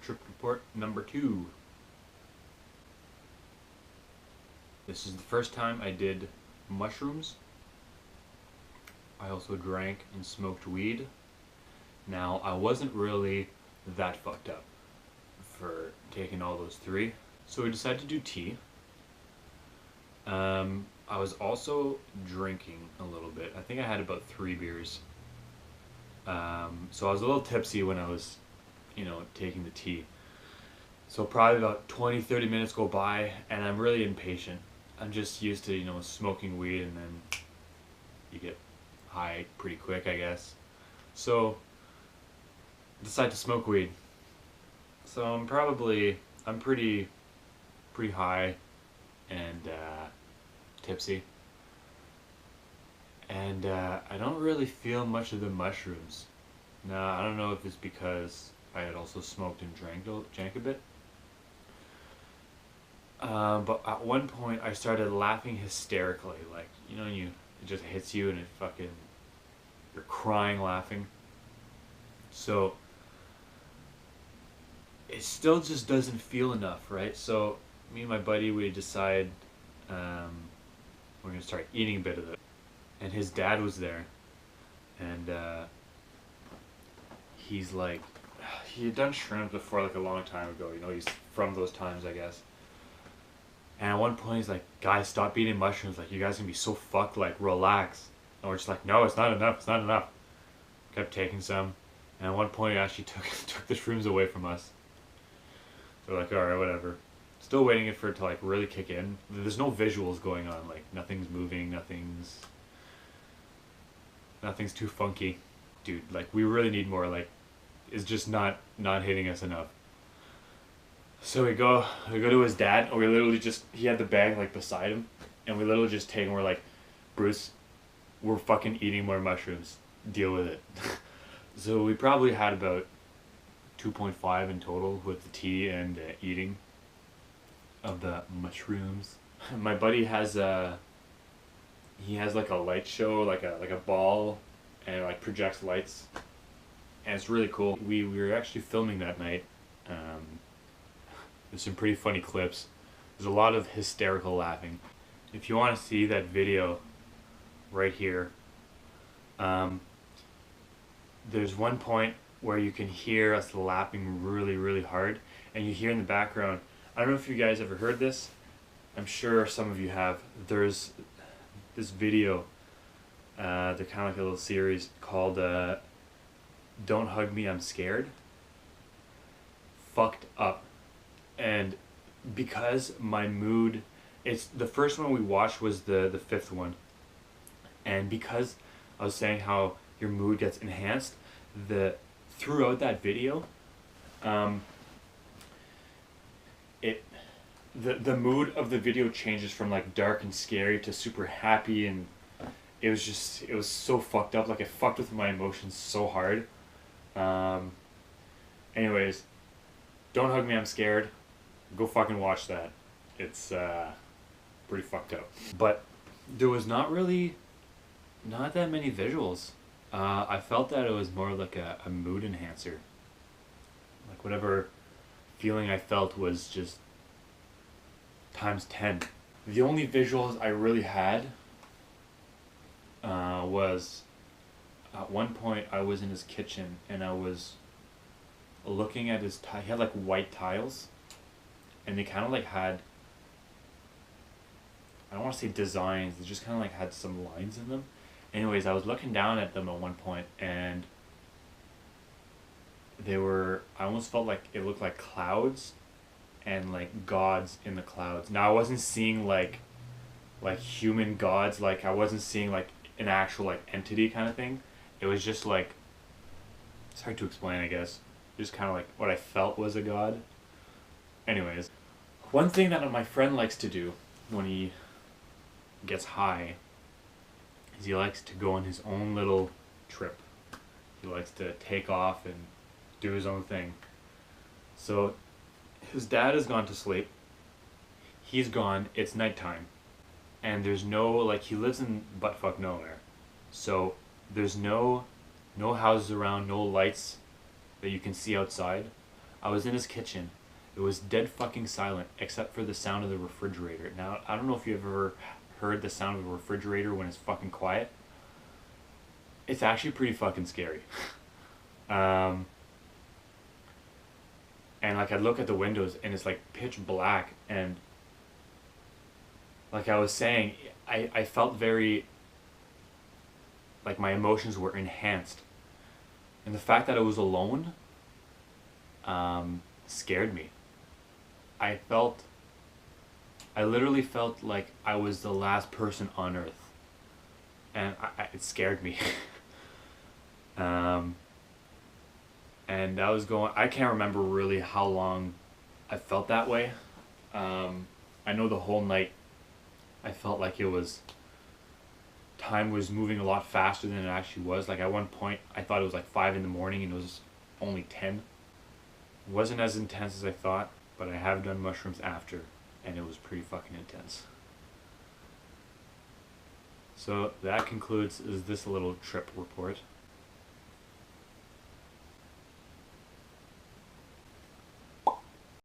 Trip report number 2. This is the first time I did mushrooms. I also drank and smoked weed. Now, I wasn't really that fucked up for taking all those 3. So we decided to do tea. I was also drinking a little bit. I think I had about 3 beers. So I was a little tipsy when I was, taking the tea. So probably about 20-30 minutes go by and I'm really impatient. I'm just used to, smoking weed and then you get high pretty quick, I guess. So I decide to smoke weed. So I'm pretty high and tipsy. And I don't really feel much of the mushrooms. Now, I don't know if it's because I had also smoked and drank a bit. But at one point I started laughing hysterically, like, it just hits you and you're crying laughing. So it still just doesn't feel enough, right? So me and my buddy, we decide we're gonna start eating a bit of it. And his dad was there, and he's like, he had done shrooms before, like a long time ago, he's from those times, I guess. And at one point he's like, guys, stop eating mushrooms, like, you guys are gonna be so fucked, like, relax. And we're just like, no, it's not enough. Kept taking some, and at one point he actually took the shrooms away from us. So we're like, alright, whatever. Still waiting for it to, like, really kick in. There's no visuals going on, like, nothing's moving, nothing's too funky. Dude, like, we really need more, like, it's just not hitting us enough. So we go to his dad, and we literally he had the bag, like, beside him, and we literally just take him, we're like, Bruce, we're fucking eating more mushrooms. Deal with it. So we probably had about 2.5 in total with the tea and eating of the mushrooms. My buddy has like a light show, like a ball, and it, like, projects lights, and it's really cool. We were actually filming that night. There's some pretty funny clips. There's a lot of hysterical laughing. If you want to see that video right here, there's one point where you can hear us laughing really hard, and you hear in the background, I don't know if you guys ever heard this, I'm sure some of you have, there's this video, they're kind of like a little series called Don't Hug Me, I'm Scared. Fucked up. And because my mood, it's the first one we watched was the 5th one, and because I was saying how your mood gets enhanced, throughout that video, the mood of the video changes from, like, dark and scary to super happy, and it was so fucked up. Like, it fucked with my emotions so hard. Anyways, Don't Hug Me, I'm Scared. Go fucking watch that. It's pretty fucked up. But there was not that many visuals. I felt that it was more like a mood enhancer. Like, whatever feeling I felt was just times 10. The only visuals I really had was at one point I was in his kitchen and I was looking at his he had, like, white tiles, and they kind of, like, had, I don't want to say designs, they just kind of, like, had some lines in them. Anyways, I was looking down at them at one point, and I almost felt like it looked like clouds and, like, gods in the clouds. Now, I wasn't seeing like human gods, like, I wasn't seeing, like, an actual, like, entity kind of thing. It was just, like, it's hard to explain, I guess. Just kind of like what I felt was a god. Anyways, one thing that my friend likes to do when he gets high is he likes to go on his own little trip. He likes to take off and do his own thing. So his dad has gone to sleep. He's gone. It's nighttime. And there's no, like, he lives in buttfuck nowhere. So there's no houses around, no lights that you can see outside. I was in his kitchen. It was dead fucking silent except for the sound of the refrigerator. Now, I don't know if you've ever heard the sound of a refrigerator when it's fucking quiet. It's actually pretty fucking scary. And like I look at the windows and it's like pitch black, and like I was saying, I felt very, like my emotions were enhanced. And the fact that I was alone scared me. I literally felt like I was the last person on earth. And it scared me. And I was going, I can't remember really how long I felt that way. I know the whole night I felt like time was moving a lot faster than it actually was. Like at one point I thought it was like 5 in the morning and it was only 10. It wasn't as intense as I thought, but I have done mushrooms after, and it was pretty fucking intense. So that concludes this little trip report.